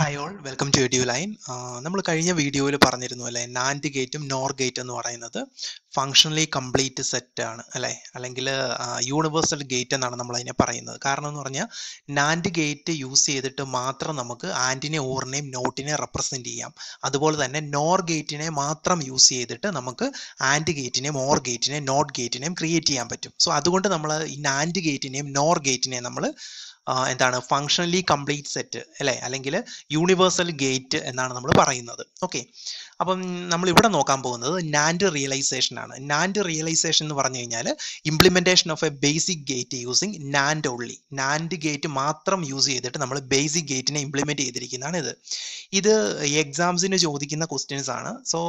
Hi all welcome to Eduline. നമ്മൾ കഴിഞ്ഞ വീഡിയോയിൽ പറഞ്ഞിരുന്നു അല്ലേ, നാൻഡ് ഗേറ്റും നോർ ഗേറ്റ് എന്ന് പറയുന്നത് ഫങ്ഷണലി കംപ്ലീറ്റ് സെറ്റ് ആണ് അല്ലേ, അല്ലെങ്കിൽ യൂണിവേഴ്സൽ ഗേറ്റ് എന്നാണ് നമ്മൾ അതിനെ പറയുന്നത്. കാരണം എന്ന് പറഞ്ഞാൽ നാൻഡ് ഗേറ്റ് യൂസ് ചെയ്തിട്ട് മാത്രം നമുക്ക് ആൻഡിനെ ഓറിനെയും നോട്ടിനെ റെപ്രസെൻറ്റ് ചെയ്യാം. അതുപോലെ തന്നെ നോർ ഗേറ്റിനെ മാത്രം യൂസ് ചെയ്തിട്ട് നമുക്ക് ആൻഡ് ഗേറ്റിനെയും ഓർ ഗേറ്റിനെയും നോട്ട് ഗേറ്റിനെയും ക്രിയേറ്റ് ചെയ്യാൻ പറ്റും. സോ അതുകൊണ്ട് നമ്മൾ ഈ നാൻഡ് ഗേറ്റിനെയും നോർ ഗേറ്റിനെയും നമ്മൾ എന്താണ് ഫങ്ഷണലി കംപ്ലീറ്റ് സെറ്റ് അല്ലേ, അല്ലെങ്കിൽ യൂണിവേഴ്സൽ ഗേറ്റ് എന്നാണ് നമ്മൾ പറയുന്നത്. ഓക്കെ, അപ്പം നമ്മൾ ഇവിടെ നോക്കാൻ പോകുന്നത് നാൻഡ് റിയലൈസേഷൻ ആണ്. നാൻഡ് റിയലൈസേഷൻ എന്ന് പറഞ്ഞു കഴിഞ്ഞാൽ implementation of A basic gate using NAND only. NAND gate മാത്രം യൂസ് ചെയ്തിട്ട് നമ്മൾ ബേസിക് ഗേറ്റിനെ ഇംപ്ലിമെന്റ് ചെയ്തിരിക്കുന്നതാണ് ഇത് എക്സാംസിന് ചോദിക്കുന്ന ക്വസ്റ്റ്യൻസ് ആണ്. സോ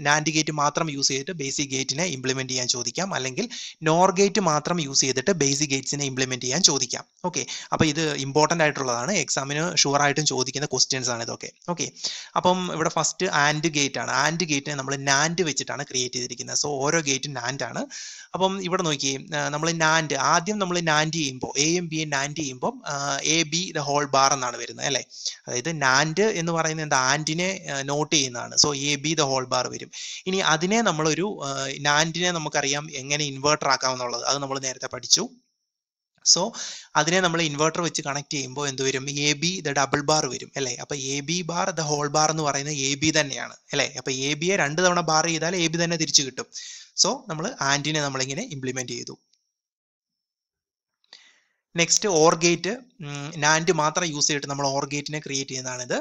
നാൻഡ് ഗേറ്റ് മാത്രം യൂസ് ചെയ്തിട്ട് ബേസിക് ഗേറ്റിനെ ഇംപ്ലിമെന്റ് ചെയ്യാൻ ചോദിക്കാം, അല്ലെങ്കിൽ നോർ ഗേറ്റ് മാത്രം യൂസ് ചെയ്തിട്ട് ബേസിക് ഗേറ്റ്സിനെ ഇംപ്ലിമെന്റ് ചെയ്യാൻ ചോദിക്കാം. ഓക്കെ, അപ്പോൾ ഇത് ഇമ്പോർട്ടൻ്റ് ആയിട്ടുള്ളതാണ്, എക്സാമിന് ഷുവർ ആയിട്ടും ചോദിക്കുന്ന ക്വസ്റ്റ്യൻസ് ആണ് ഇതൊക്കെ. ഓക്കെ, അപ്പം ഇവിടെ ഫസ്റ്റ് ആൻഡ് ഗേറ്റ് ആണ്. ആൻഡ് ഗേറ്റിനെ നമ്മൾ നാൻഡ് വെച്ചിട്ടാണ് ക്രിയേറ്റ് ചെയ്തിരിക്കുന്നത്. സോ ഓരോ ഗേറ്റും നാൻഡ് ആണ്. അപ്പം ഇവിടെ നോക്കി, നമ്മൾ നാൻഡ് ആദ്യം നമ്മൾ നാൻഡ് ചെയ്യുമ്പോൾ എയും ബിയും നാൻഡ് ചെയ്യുമ്പോൾ A B the whole bar എന്നാണ് വരുന്നത് അല്ലേ. അതായത് നാൻഡ് എന്ന് പറയുന്നത് എന്താ, ആൻഡിനെ നോട്ട് ചെയ്യുന്നതാണ്. So A B the whole bar വരും. ഇനി അതിനെ നമ്മളൊരു നാൻഡിനെ നമുക്കറിയാം എങ്ങനെ ഇൻവേർട്ടർ ആക്കാമെന്നുള്ളത്, അത് നമ്മൾ നേരത്തെ പഠിച്ചു. സോ അതിനെ നമ്മൾ ഇൻവേർട്ടർ വെച്ച് കണക്ട് ചെയ്യുമ്പോൾ എന്ത് വരും, A B the double bar വരും അല്ലേ. അപ്പൊ A B bar the whole bar എന്ന് പറയുന്നത് എ ബി തന്നെയാണ് അല്ലേ. അപ്പൊ എ ബിയെ 2 തവണ ബാർ ചെയ്താൽ എ ബി തന്നെ തിരിച്ചു കിട്ടും. സോ നമ്മൾ ആൻഡിനെ നമ്മളിങ്ങനെ ഇംപ്ലിമെന്റ് ചെയ്തു. നെക്സ്റ്റ് ഓർ ഗേറ്റ്, നാൻഡ് മാത്രം യൂസ് ചെയ്തിട്ട് നമ്മൾ ഓർ ഗേറ്റിനെ ക്രിയേറ്റ് ചെയ്യുന്നതാണിത്.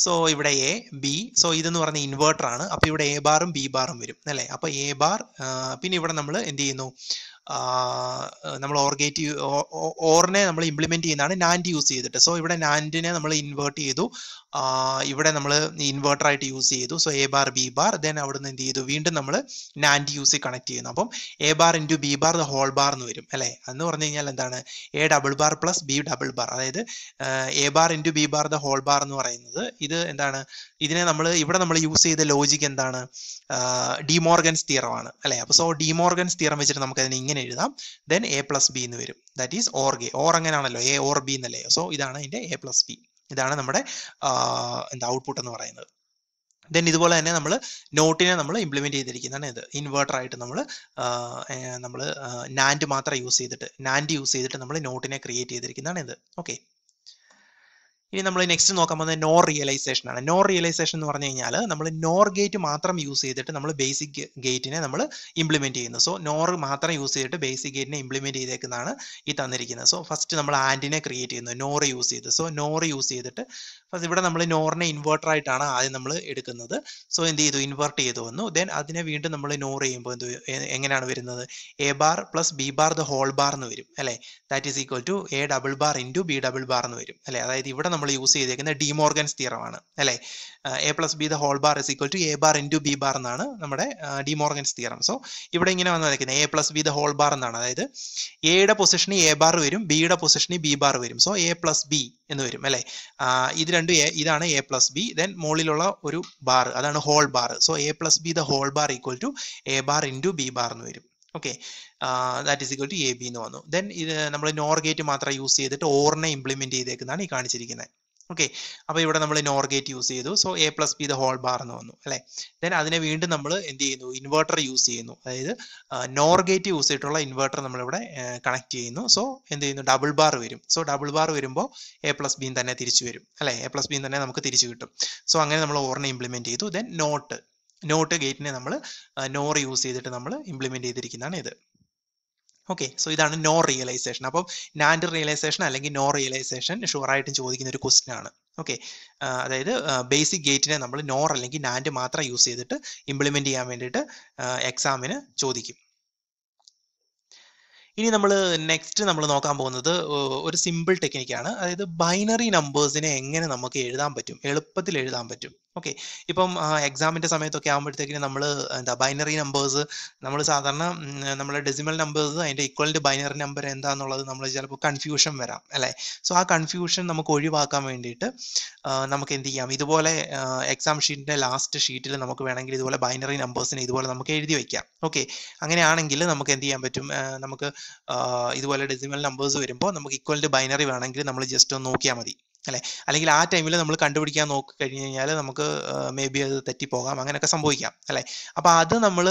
സോ ഇവിടെ എ ബി, സോ ഇതെന്ന് പറഞ്ഞ ഇൻവേർട്ടർ ആണ്. അപ്പൊ ഇവിടെ എ ബാറും ബി ബാറും വരും അല്ലേ. അപ്പൊ എ ബാർ, പിന്നെ ഇവിടെ നമ്മൾ എന്ത് ചെയ്യുന്നു, നമ്മൾ ഓർ ഗേറ്റ് ഓറിനെ നമ്മൾ ഇംപ്ലിമെന്റ് ചെയ്യുന്നതാണ് നാൻഡ് യൂസ് ചെയ്തിട്ട്. സോ ഇവിടെ നാൻഡിനെ നമ്മൾ ഇൻവേർട്ട് ചെയ്തു, ഇവിടെ നമ്മൾ ഇൻവേർട്ടർ ആയിട്ട് യൂസ് ചെയ്തു. So A bar B bar, then അവിടെ നിന്ന് എന്ത് ചെയ്തു, വീണ്ടും നമ്മൾ നാൻഡ് യൂസ് കണക്ട് ചെയ്യുന്നു. അപ്പം A bar into B bar the whole bar എന്ന് വരും അല്ലേ. എന്ന് പറഞ്ഞു കഴിഞ്ഞാൽ എന്താണ്, A double bar plus B double bar. അതായത് A bar into B bar the whole bar എന്ന് പറയുന്നത് ഇത് എന്താണ്, ഇതിനെ ഇവിടെ നമ്മൾ യൂസ് ചെയ്ത ലോജിക് എന്താണ്, ഡിമോർഗൻസ് തിയറം ആണ് അല്ലേ. അപ്പൊ സോ ഡിമോർഗൻസ് തിയറം വെച്ചിട്ട് നമുക്ക് അതിനെ ഇങ്ങനെ എഴുതാം, ദെൻ എ പ്ലസ് ബി എന്ന് വരും. That is or gay. Or അങ്ങനെയാണല്ലോ, എ ഓർ ബി എന്നല്ലേ. സോ ഇതാണ് ഇതിന്റെ എ പ്ലസ് ബി. ഇതാണ് നമ്മുടെ ഔട്ട്പുട്ട് എന്ന് പറയുന്നത്. ദെൻ ഇതുപോലെ തന്നെ നമ്മൾ നോട്ടിനെ നമ്മൾ ഇംപ്ലിമെന്റ് ചെയ്തിരിക്കുന്നതാണ് ഇത്. ഇൻവേർട്ടർ ആയിട്ട് നമ്മൾ നാൻഡ് മാത്രം യൂസ് ചെയ്തിട്ട് നമ്മൾ നോട്ടിനെ ക്രിയേറ്റ് ചെയ്തിരിക്കുന്നതാണ് ഇത്. ഓക്കെ, ഇനി നമ്മൾ നെക്സ്റ്റ് നോക്കാൻ പോകുന്നത് നോർ റിയലൈസേഷൻ ആണ്. നോർ റിയലൈസേഷൻ എന്ന് പറഞ്ഞു കഴിഞ്ഞാൽ നമ്മൾ നോർ ഗേറ്റ് മാത്രം യൂസ് ചെയ്തിട്ട് നമ്മൾ ബേസിക് ഗേറ്റിനെ നമ്മൾ ഇംപ്ലിമെന്റ് ചെയ്യുന്നു. സോ നോർ മാത്രം യൂസ് ചെയ്തിട്ട് ബേസിക് ഗേറ്റിനെ ഇംപ്ലിമെന്റ് ചെയ്തേക്കുന്നതാണ് ഈ തന്നിരിക്കുന്നത്. സോ ഫസ്റ്റ് നമ്മൾ ആൻഡിനെ ക്രിയേറ്റ് ചെയ്യുന്നു നോർ യൂസ് ചെയ്ത്. സോ നോർ യൂസ് ചെയ്തിട്ട് ഫസ്റ്റ് ഇവിടെ നമ്മൾ നോറിനെ ഇൻവേർട്ടർ ആയിട്ടാണ് ആദ്യം നമ്മൾ എടുക്കുന്നത്. സോ എന്ത് ചെയ്തു, ഇൻവേർട്ട് ചെയ്തു വന്നു. ദെൻ അതിനെ വീണ്ടും നമ്മൾ നോർ ചെയ്യുമ്പോൾ എങ്ങനെയാണ് വരുന്നത്, A bar plus B bar the whole bar എന്ന് വരും അല്ലേ. That is equal to A double bar into B double bar എന്ന് വരും അല്ലേ. അതായത് ഇവിടെ നമ്മൾ യൂസ് ചെയ്തേക്കുന്ന ഡിമോർഗൻസ് തിയറം ആണ് അല്ലേ. A plus B the whole bar is equal to A bar into B bar എന്നാണ് നമ്മുടെ ഡിമോർഗൻസ് തിയറം. സോ ഇവിടെ ഇങ്ങനെ വന്നിരിക്കുന്നത് A plus B the whole bar എന്നാണ്. അതായത് എയുടെ പൊസിഷനിൽ എ ബാർ വരും, ബിയുടെ പൊസിഷനിൽ ബി ബാർ വരും. സോ എ പ്ലസ് ബി എന്ന് വരും അല്ലേ. ഇത് രണ്ടും ഇതാണ് എ പ്ലസ് ബി, ദെൻ മുകളിലുള്ള ഒരു ബാർ അതാണ് whole bar. So A plus B the whole bar equal to A bar into B bar എന്ന് വരും. Okay, that is equal to A B എന്ന് വന്നു. ദെൻ ഇത് നമ്മൾ നോർ ഗേറ്റ് മാത്രം യൂസ് ചെയ്തിട്ട് ഓറിനെ ഇംപ്ലിമെന്റ് ചെയ്തേക്കുന്നതാണ് ഈ കാണിച്ചിരിക്കുന്നത്. ഓക്കെ, അപ്പൊ ഇവിടെ നമ്മൾ നോർ ഗേറ്റ് യൂസ് ചെയ്തു. So A plus B the whole bar എന്ന് വന്നു അല്ലെ. ദെൻ അതിനെ വീണ്ടും നമ്മൾ എന്ത് ചെയ്യുന്നു, ഇൻവേർട്ടർ യൂസ് ചെയ്യുന്നു. അതായത് നോർ ഗേറ്റ് യൂസ് ചെയ്തിട്ടുള്ള ഇൻവേർട്ടർ നമ്മളിവിടെ കണക്ട് ചെയ്യുന്നു. സോ എന്ത് ചെയ്യുന്നു, ഡബിൾ ബാർ വരും. സോ ഡബിൾ ബാർ വരുമ്പോൾ എ പ്ലസ് ബി തന്നെ തിരിച്ചു വരും അല്ലെ. എ പ്ലസ് ബി തന്നെ നമുക്ക് തിരിച്ചു കിട്ടും. സോ അങ്ങനെ നമ്മൾ ഓറിനെ ഇംപ്ലിമെന്റ് ചെയ്തു. ദെൻ നോട്ട് ഗേറ്റിനെ നമ്മൾ നോർ യൂസ് ചെയ്തിട്ട് നമ്മൾ ഇംപ്ലിമെന്റ് ചെയ്തിരിക്കുന്നതാണ് ഇത്. ഓക്കെ, സോ ഇതാണ് നോർ റിയലൈസേഷൻ. അപ്പം നാൻഡ് റിയലൈസേഷൻ അല്ലെങ്കിൽ നോർ റിയലൈസേഷൻ ഷുവർ ആയിട്ടും ചോദിക്കുന്ന ഒരു ക്വസ്റ്റ്യൻ ആണ്. ഓക്കെ, അതായത് ബേസിക് ഗേറ്റിനെ നമ്മൾ നോർ അല്ലെങ്കിൽ നാൻഡ് മാത്രം യൂസ് ചെയ്തിട്ട് ഇംപ്ലിമെന്റ് ചെയ്യാൻ വേണ്ടിയിട്ട് എക്സാമിന് ചോദിക്കും. ഇനി നമ്മൾ നെക്സ്റ്റ് നമ്മൾ നോക്കാൻ പോകുന്നത് ഒരു സിമ്പിൾ ടെക്നിക്കാണ്. അതായത് ബൈനറി നമ്പേഴ്സിനെ എങ്ങനെ നമുക്ക് എഴുതാൻ പറ്റും, എളുപ്പത്തിൽ എഴുതാൻ പറ്റും. ഓക്കെ, ഇപ്പം എക്സാമിൻ്റെ സമയത്തൊക്കെ ആകുമ്പോഴത്തേക്കിന് നമ്മൾ ബൈനറി നമ്പേഴ്സ് നമ്മൾ സാധാരണ നമ്മുടെ ഡെസിമൽ നമ്പേഴ്സ് അതിൻ്റെ ഇക്വലൻ്റ് ബൈനറി നമ്പർ എന്താണെന്നുള്ളത് നമ്മൾ ചിലപ്പോൾ കൺഫ്യൂഷൻ വരാം അല്ലേ. സോ ആ കൺഫ്യൂഷൻ നമുക്ക് ഒഴിവാക്കാൻ വേണ്ടിയിട്ട് നമുക്ക് എന്ത് ചെയ്യാം, ഇതുപോലെ എക്സാം ഷീറ്റിൻ്റെ ലാസ്റ്റ് ഷീറ്റിൽ നമുക്ക് വേണമെങ്കിൽ ഇതുപോലെ ബൈനറി നമ്പേഴ്സിനെ ഇതുപോലെ നമുക്ക് എഴുതി വയ്ക്കാം. ഓക്കെ, അങ്ങനെയാണെങ്കിൽ നമുക്ക് എന്ത് ചെയ്യാൻ പറ്റും, നമുക്ക് ഇതുപോലെ ഡെസിമൽ നമ്പേഴ്സ് വരുമ്പോൾ നമുക്ക് ഇക്വലൻ്റ് ബൈനറി വേണമെങ്കിൽ നമ്മൾ ജസ്റ്റ് ഒന്ന് നോക്കിയാൽ മതി. അല്ലെ. അല്ലെങ്കിൽ ആ ടൈമിൽ നമ്മൾ കണ്ടുപിടിക്കാൻ നോക്കി കഴിഞ്ഞ് കഴിഞ്ഞാൽ നമുക്ക് മേ ബി അത് തെറ്റിപ്പോകാം, അങ്ങനെയൊക്കെ സംഭവിക്കാം അല്ലെ. അപ്പൊ അത് നമ്മൾ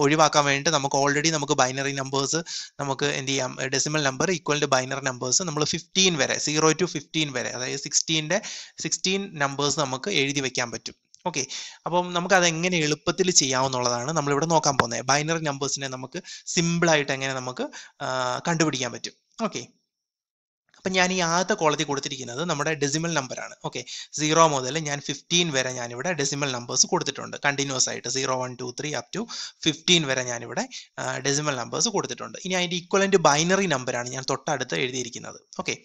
ഒഴിവാക്കാൻ വേണ്ടി നമുക്ക് ഓൾറെഡി നമുക്ക് ബൈനറി നമ്പേഴ്സ് നമുക്ക് എന്ത് ചെയ്യാം, decimal number equal to binary numbers നമ്മൾ 15 വരെ 0 to 15 വരെ, അതായത് 16 നമ്പേഴ്സ് നമുക്ക് എഴുതി വെക്കാൻ പറ്റും. ഓക്കെ, അപ്പം നമുക്ക് അത് എങ്ങനെ എളുപ്പത്തിൽ ചെയ്യാവുന്നതാണ് നമ്മളിവിടെ നോക്കാൻ പോകുന്നത്. ബൈനറി നമ്പേഴ്സിനെ നമുക്ക് സിമ്പിൾ ആയിട്ട് എങ്ങനെ നമുക്ക് കണ്ടുപിടിക്കാൻ പറ്റും. ഓക്കെ, അപ്പം ഞാൻ ഈ ആദ്യത്തെ കോളത്തിൽ കൊടുത്തിരിക്കുന്നത് നമ്മുടെ ഡെസിമൽ നമ്പറാണ്. ഓക്കെ, 0 മുതൽ ഞാൻ 15 വരെ ഞാനിവിടെ ഡെസിമൽ നമ്പേഴ്സ് കൊടുത്തിട്ടുണ്ട് കണ്ടിന്യൂസ് ആയിട്ട്. 0 1 2 3 അപ് ടു 15 വരെ ഞാനിവിടെ ഡെസിമൽ നമ്പേഴ്സ് കൊടുത്തിട്ടുണ്ട്. ഇനി അതിൻ്റെ ഈക്വലന്റ് ബൈനറി നമ്പറാണ് ഞാൻ തൊട്ടടുത്ത് എഴുതിയിരിക്കുന്നത്. ഓക്കെ,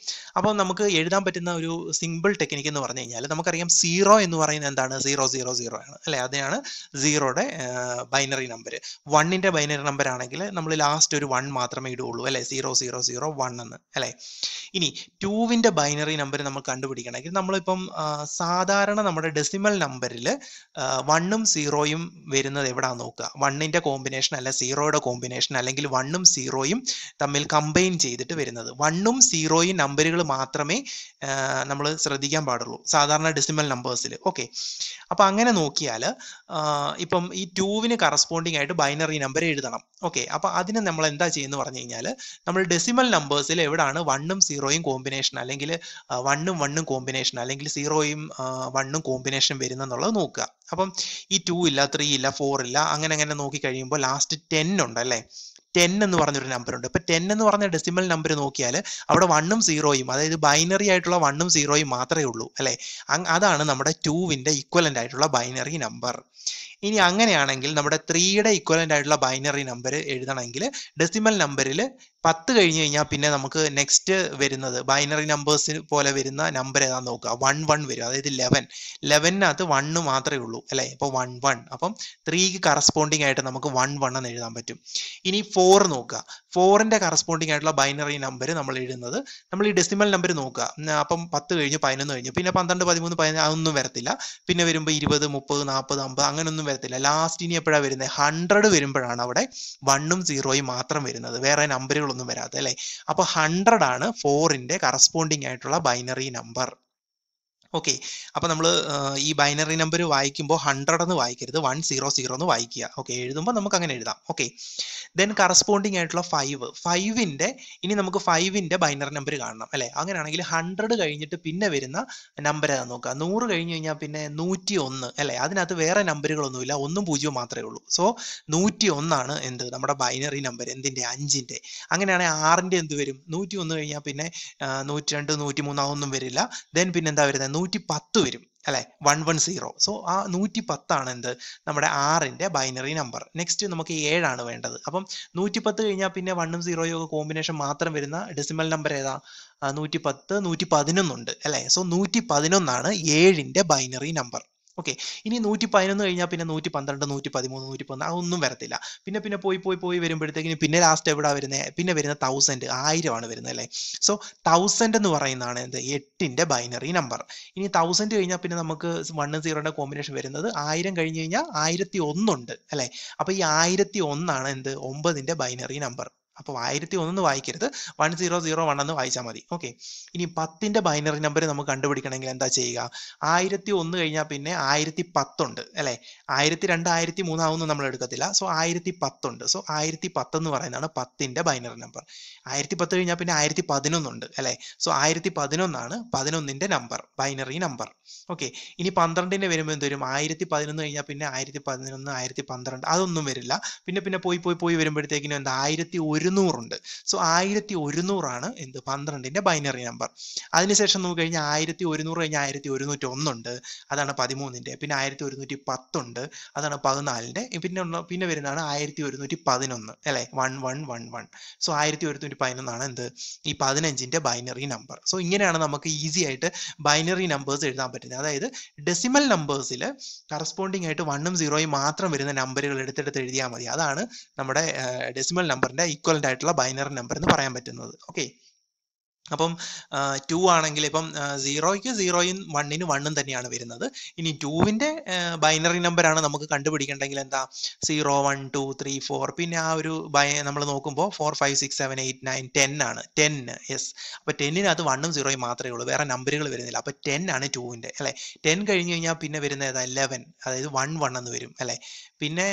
അപ്പോൾ നമുക്ക് എഴുതാൻ പറ്റുന്ന ഒരു സിമ്പിൾ ടെക്നിക്ക് എന്ന് പറഞ്ഞു കഴിഞ്ഞാൽ നമുക്കറിയാം 0 എന്ന് പറയുന്നത് എന്താണ്, 0 0 0 ആണ് അല്ലെ. അതാണ് 0യുടെ ബൈനറി നമ്പർ. 1ന്റെ ബൈനറി നമ്പർ ആണെങ്കിൽ നമ്മൾ ലാസ്റ്റ് ഒരു 1 മാത്രമേ ഇടുകയുള്ളൂ അല്ലെ, 0 0 0 1 എന്ന് അല്ലെ. ഇനി 2ന്റെ ബൈനറി നമ്പർ നമ്മൾ കണ്ടുപിടിക്കണമെങ്കിൽ നമ്മളിപ്പം സാധാരണ നമ്മുടെ ഡെസിമൽ നമ്പറിൽ 1ഉം 0യും വരുന്നത് എവിടാന്ന് നോക്കുക. 1ന്റെ കോമ്പിനേഷൻ അല്ല 0യുടെ കോമ്പിനേഷൻ, അല്ലെങ്കിൽ 1ഉം 0യും തമ്മിൽ കമ്പൈൻ ചെയ്തിട്ട് വരുന്നത്. 1ഉം 0യും നമ്പറുകൾ മാത്രമേ നമ്മൾ ശ്രദ്ധിക്കാൻ പാടുള്ളൂ സാധാരണ ഡെസിമൽ നമ്പേഴ്സിൽ. ഓക്കെ, അപ്പൊ അങ്ങനെ നോക്കിയാൽ ഇപ്പം ഈ 2വിന് കറസ്പോണ്ടിങ് ആയിട്ട് ബൈനറി നമ്പർ എഴുതണം. ഓക്കെ, അപ്പൊ അതിന് നമ്മൾ എന്താ ചെയ്യുന്ന പറഞ്ഞു കഴിഞ്ഞാൽ നമ്മൾ ഡെസിമൽ നമ്പേഴ്സിൽ എവിടാണ് 1ഉം 0യും കോമ്പിനേഷൻ, അല്ലെങ്കിൽ 1ഉം 1ഉം കോമ്പിനേഷൻ, അല്ലെങ്കിൽ 0യും 1ഉം കോമ്പിനേഷൻ വരുന്നെന്നുള്ളത് നോക്കുക. അപ്പം ഈ 2 ഇല്ല, 3 ഇല്ല, 4 ഇല്ല, അങ്ങനെ അങ്ങനെ നോക്കി കഴിയുമ്പോൾ ലാസ്റ്റ് 10 ഉണ്ട് അല്ലേ. 10 എന്ന് പറഞ്ഞൊരു നമ്പർ ഉണ്ട്. ഇപ്പൊ 10 എന്ന് പറഞ്ഞ ഡെസിമൽ നമ്പർ നോക്കിയാൽ അവിടെ 1ഉം 0യും, അതായത് ബൈനറി ആയിട്ടുള്ള 1ഉം 0യും മാത്രമേ ഉള്ളൂ അല്ലെ. അതാണ് നമ്മുടെ 2വിന്റെ ഈക്വലന്റ് ആയിട്ടുള്ള ബൈനറി നമ്പർ. ഇനി അങ്ങനെയാണെങ്കിൽ നമ്മുടെ 3യുടെ ഈക്വലന്റ് ആയിട്ടുള്ള ബൈനറി നമ്പർ എഴുതണമെങ്കിൽ ഡെസിമൽ നമ്പറിൽ 10 കഴിഞ്ഞ് കഴിഞ്ഞാൽ പിന്നെ നമുക്ക് നെക്സ്റ്റ് വരുന്നത് ബൈനറി നമ്പേഴ്സ് പോലെ വരുന്ന നമ്പർ ഏതാന്ന് നോക്കുക. 1 1 വരും, അതായത് 11നകത്ത് 1 മാത്രമേ ഉള്ളൂ അല്ലെ. ഇപ്പോൾ 1 1, അപ്പം 3ക്ക് കറസ്പോണ്ടിങ് ആയിട്ട് നമുക്ക് 1 1 എന്ന് എഴുതാൻ പറ്റും. ഇനി 4 നോക്കുക. 4ന്റെ കറസ്പോണ്ടിങ് ആയിട്ടുള്ള ബൈനറി നമ്പർ നമ്മൾ എഴുതുന്നത് നമ്മൾ ഈ ഡെസിമൽ നമ്പർ നോക്കുക. അപ്പം 10 കഴിഞ്ഞ് 11 കഴിഞ്ഞ് പിന്നെ 12 13 15 അതൊന്നും വരത്തില്ല. പിന്നെ വരുമ്പോൾ 20 30 40 50 അങ്ങനെയൊന്നും വരത്തില്ല. ലാസ്റ്റ് ഇനി എപ്പോഴാണ് വരുന്നത്, 100 വരുമ്പോഴാണ് അവിടെ 1ഉം 0യും മാത്രം വരുന്നത്, വേറെ നമ്പറുകളൊന്നും വരാതെ അല്ലെ. അപ്പൊ 100 ആണ് 4ന്റെ കറസ്പോണ്ടിങ് ആയിട്ടുള്ള ബൈനറി നമ്പർ. ഓക്കെ, അപ്പൊ നമ്മൾ ഈ ബൈനറി നമ്പർ വായിക്കുമ്പോൾ 100 എന്ന് വായിക്കരുത്, 100 എന്ന് വായിക്കുക. ഓക്കെ, എഴുതുമ്പോൾ നമുക്ക് അങ്ങനെ എഴുതാം. ഓക്കെ, ദെൻ കറസ്പോണ്ടിങ് ആയിട്ടുള്ള 5ന്റെ ഇനി നമുക്ക് 5ന്റെ ബൈനറി നമ്പർ കാണണം അല്ലെ. അങ്ങനെയാണെങ്കിൽ 100 കഴിഞ്ഞിട്ട് പിന്നെ വരുന്ന നമ്പർ ഏതാ നോക്കുക. 100 കഴിഞ്ഞ് കഴിഞ്ഞാൽ പിന്നെ 101 അല്ലെ. അതിനകത്ത് വേറെ നമ്പറുകളൊന്നുമില്ല, 1ഉം 0യും മാത്രമേ ഉള്ളൂ. സോ 101 ആണ് എന്ത് നമ്മുടെ ബൈനറി നമ്പർ, എന്തിന്റെ, 5ന്റെ. അങ്ങനെയാണെങ്കിൽ 6ന്റെ എന്ത് വരും, 101 കഴിഞ്ഞാൽ പിന്നെ 102 103 അതൊന്നും വരില്ല. ദെൻ പിന്നെ എന്താ വരുന്നത്, 110 വരും അല്ലെ, 110. സോ ആ 110 ആണ് എന്ത് നമ്മുടെ 6ന്റെ ബൈനറി നമ്പർ. നെക്സ്റ്റ് നമുക്ക് 7 ആണ് വേണ്ടത്. അപ്പം 110 കഴിഞ്ഞാൽ പിന്നെ 1ഉം 0യും ഒക്കെ കോമ്പിനേഷൻ മാത്രം വരുന്ന ഡെസിമൽ നമ്പർ ഏതാ, 110 111 ഉണ്ട് അല്ലെ. സോ 111 ആണ് 7ന്റെ ബൈനറി നമ്പർ. ഓക്കെ, ഇനി 111 കഴിഞ്ഞാൽ പിന്നെ 112 113 114 അതൊന്നും വരത്തില്ല. പിന്നെ പിന്നെ പോയി വരുമ്പോഴത്തേക്കിന് പിന്നെ ലാസ്റ്റ് എവിടെ വരുന്നത്, പിന്നെ വരുന്ന 1000 ആണ് വരുന്നത് അല്ലെ. സോ 1000 എന്ന് പറയുന്നതാണ് എന്ത് 8ന്റെ ബൈനറി നമ്പർ. ഇനി 1000 കഴിഞ്ഞാൽ പിന്നെ നമുക്ക് 1ഉം 0യുടെ കോമ്പിനേഷൻ വരുന്നത് 1000 കഴിഞ്ഞ് കഴിഞ്ഞാൽ 1001 ഉണ്ട് അല്ലെ. അപ്പൊ ഈ 1001 ആണ് എന്ത് 9ന്റെ ബൈനറി നമ്പർ. അപ്പോൾ 1001 വായിക്കരുത്, 1001 എന്ന് വായിച്ചാൽ മതി. ഓക്കെ, ഇനി 10ന്റെ ബൈനറി നമ്പർ നമുക്ക് കണ്ടുപിടിക്കണമെങ്കിൽ എന്താ ചെയ്യുക, 1001 കഴിഞ്ഞാൽ പിന്നെ 1010 ഉണ്ട് അല്ലെ. 1002 1003 ആവുന്നു നമ്മൾ എടുക്കത്തില്ല. സോ 1010 ഉണ്ട്. സോ 1010 എന്ന് പറയുന്നതാണ് 10ന്റെ ബൈനറി നമ്പർ. 1010 കഴിഞ്ഞാൽ പിന്നെ 1011 ഉണ്ട് അല്ലെ. സോ 1011 ആണ് 11ന്റെ നമ്പർ, ബൈനറി നമ്പർ. ഓക്കെ, ഇനി 12ന്റെ വരുമ്പോൾ എന്ത് വരും, 1011 കഴിഞ്ഞാൽ പിന്നെ 1011 1012 അതൊന്നും വരില്ല. പിന്നെ പിന്നെ പോയി വരുമ്പോഴത്തേക്കിനും എന്താ 1100 ഉണ്ട്. സോ 1100 ആണ് എന്ത് 12ന്റെ ബൈനറി നമ്പർ. അതിനുശേഷം നോക്കി കഴിഞ്ഞാൽ 1100 കഴിഞ്ഞാൽ 1101 ഉണ്ട്, അതാണ് 13ന്റെ. പിന്നെ 1110 ഉണ്ട്, അതാണ് 14ന്റെ. പിന്നെ വരുന്നതാണ് 1111 അല്ലെ, 1111. സോ 1111 ആണ് എന്ത് ഈ 15ന്റെ ബൈനറി നമ്പർ. സോ ഇങ്ങനെയാണ് നമുക്ക് ഈസി ആയിട്ട് ബൈനറി നമ്പേഴ്സ് എഴുതാൻ പറ്റുന്നത്. അതായത് ഡെസിമൽ നമ്പേഴ്സിൽ കറസ്പോണ്ടിങ് ആയിട്ട് 1ഉം 0യും മാത്രം വരുന്ന നമ്പറുകൾ എടുത്തെടുത്ത് എഴുതിയാൽ മതി. അതാണ് നമ്മുടെ ഡെസിമൽ നമ്പറിന്റെ ഈക്വലന്റ് ആയിട്ടുള്ള ബൈനറി നമ്പർ എന്ന് പറയാൻ പറ്റുന്നത്. ഓക്കെ, അപ്പം 2 ആണെങ്കിൽ ഇപ്പം 0ക്ക് 0യും 1ന് 1ഉം തന്നെയാണ് വരുന്നത്. ഇനി 2വിന്റെ ബൈനറി നമ്പറാണ് നമുക്ക് കണ്ടുപിടിക്കേണ്ടെങ്കിൽ എന്താ 0 1 2 3 4 പിന്നെ ആ ഒരു നമ്മൾ നോക്കുമ്പോൾ 4 5 6 7 8 9 10 ആണ് 10 യെസ്. അപ്പോൾ 10നകത്ത് 1ഉം 0യും മാത്രമേ ഉള്ളൂ, വേറെ നമ്പറുകൾ വരുന്നില്ല. അപ്പോൾ 10 ആണ് 2വിന്റെ അല്ലേ. 10 കഴിഞ്ഞ് കഴിഞ്ഞാൽ പിന്നെ വരുന്നത് ഏതാ 11, അതായത് 1 1 എന്ന് വരും അല്ലേ. പിന്നെ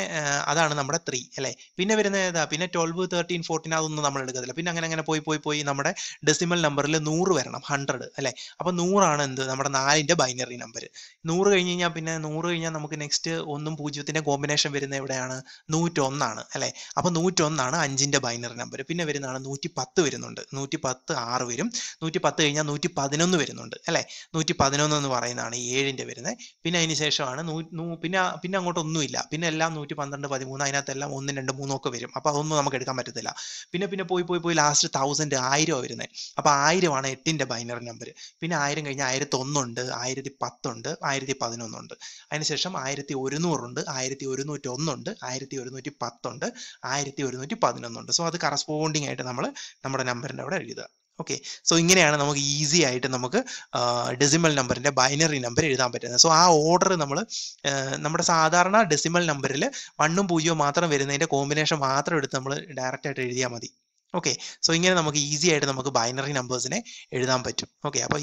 അതാണ് നമ്മുടെ 3 അല്ലേ. പിന്നെ വരുന്നത് ഏതാ, പിന്നെ 12 13 14 അതൊന്നും നമ്മൾ എടുക്കത്തില്ല. പിന്നെ അങ്ങനെ അങ്ങനെ പോയി നമ്മുടെ ഡെസിമൽ നമ്പറിൽ 100 വരണം, 100 അല്ലേ. അപ്പോൾ 100ആണ് എന്ത് നമ്മുടെ 4ന്റെ ബൈനറി നമ്പർ. 100 കഴിഞ്ഞ് കഴിഞ്ഞാൽ പിന്നെ 100 കഴിഞ്ഞാൽ നമുക്ക് നെക്സ്റ്റ് 1ഉം 0ത്തിന്റെ കോമ്പിനേഷൻ വരുന്നത് എവിടെയാണ്, 101 ആണ് അല്ലേ. അപ്പോൾ 101 ആണ് 5ന്റെ ബൈനറി നമ്പർ. പിന്നെ വരുന്നതാണ് 110 വരുന്നുണ്ട്, 110 6 വരും. 110 കഴിഞ്ഞാൽ 111 വരുന്നുണ്ട് അല്ലേ. 111 എന്ന് പറയുന്നതാണ് 7ന്റെ വരുന്നത്. പിന്നെ അതിന് ശേഷമാണ് പിന്നെ അങ്ങോട്ട് ഒന്നുമില്ല, പിന്നെ എല്ലാം 112 13 അതിനകത്തെല്ലാം 1 2 3 ഒക്കെ വരും. അപ്പോൾ അതൊന്നും നമുക്ക് എടുക്കാൻ പറ്റത്തില്ല. പിന്നെ പോയി ലാസ്റ്റ് 1000 1000 വരുന്നത്. അപ്പോൾ 1000 ആണ് 8ന്റെ ബൈനറി നമ്പർ. പിന്നെ 1000 കഴിഞ്ഞാൽ 1001 ഉണ്ട്, 1010 ഉണ്ട്, 1011 ഉണ്ട്. അതിനുശേഷം 1100 ഉണ്ട്, 1101 ഉണ്ട്, 1110 ഉണ്ട്, 1111 ഉണ്ട്. സോ അത് കറസ്പോണ്ടിങ് ആയിട്ട് നമ്മൾ നമ്മുടെ നമ്പറിൻ്റെ അവിടെ എഴുതുക. ഓക്കെ. സോ ഇങ്ങനെയാണ് നമുക്ക് ഈസി ആയിട്ട് നമുക്ക് ഡെസിമൽ നമ്പറിന്റെ ബൈനറി നമ്പർ എഴുതാൻ പറ്റുന്നത്. സോ ആ ഓർഡർ നമ്മൾ നമ്മുടെ സാധാരണ ഡെസിമൽ നമ്പറിൽ 1ഉം 0ഉം മാത്രം വരുന്നതിന്റെ കോമ്പിനേഷൻ മാത്രം എടുത്ത് നമ്മൾ ഡയറക്റ്റ് ആയിട്ട് എഴുതിയാൽ മതി. ഓക്കെ. സോ ഇങ്ങനെ നമുക്ക് ഈസി ആയിട്ട് നമുക്ക് ബൈനറി നമ്പേഴ്സിനെ എഴുതാൻ പറ്റും. ഓക്കെ. അപ്പോൾ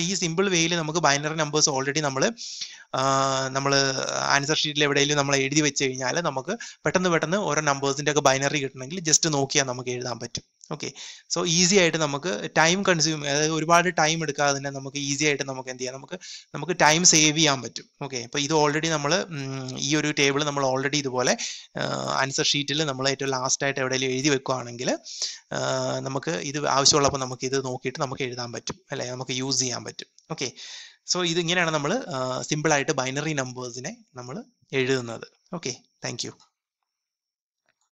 ഈ സിമ്പിൾ വേയിൽ നമുക്ക് ബൈനറി നമ്പേഴ്സ് ഓൾറെഡി നമ്മൾ ആൻസർ ഷീറ്റിൽ എവിടെയെങ്കിലും നമ്മൾ എഴുതി വെച്ച് കഴിഞ്ഞാൽ നമുക്ക് പെട്ടെന്ന് ഓരോ നമ്പേഴ്സിന്റെ ഒക്കെ ബൈനറി കിട്ടണമെങ്കിൽ ജസ്റ്റ് നോക്കിയാൽ നമുക്ക് എഴുതാൻ പറ്റും. ഓക്കെ. സോ ഈസി ആയിട്ട് നമുക്ക് ടൈം കൺസ്യൂം, അതായത് ഒരുപാട് ടൈം എടുക്കാതെ തന്നെ നമുക്ക് ഈസി ആയിട്ട് നമുക്ക് എന്ത് ചെയ്യാം, നമുക്ക് ടൈം സേവ് ചെയ്യാൻ പറ്റും. ഓക്കെ. അപ്പോൾ ഇത് ഓൾറെഡി നമ്മൾ ഈ ഒരു ടേബിൾ നമ്മൾ ഓൾറെഡി ഇതുപോലെ ആൻസർ ഷീറ്റിൽ നമ്മൾ ഏറ്റവും ലാസ്റ്റ് ആയിട്ട് എവിടെയെങ്കിലും എഴുതി വെക്കുകയാണെങ്കിൽ നമുക്ക് ഇത് ആവശ്യമുള്ളപ്പോൾ നമുക്ക് ഇത് നോക്കിയിട്ട് നമുക്ക് എഴുതാൻ പറ്റും അല്ലെ, നമുക്ക് യൂസ് ചെയ്യാൻ പറ്റും. ഓക്കെ. സോ ഇതിങ്ങനെയാണ് നമ്മൾ സിമ്പിൾ ആയിട്ട് ബൈനറി നമ്പേഴ്സിനെ നമ്മൾ എഴുതുന്നത്. ഓക്കെ. Thank you.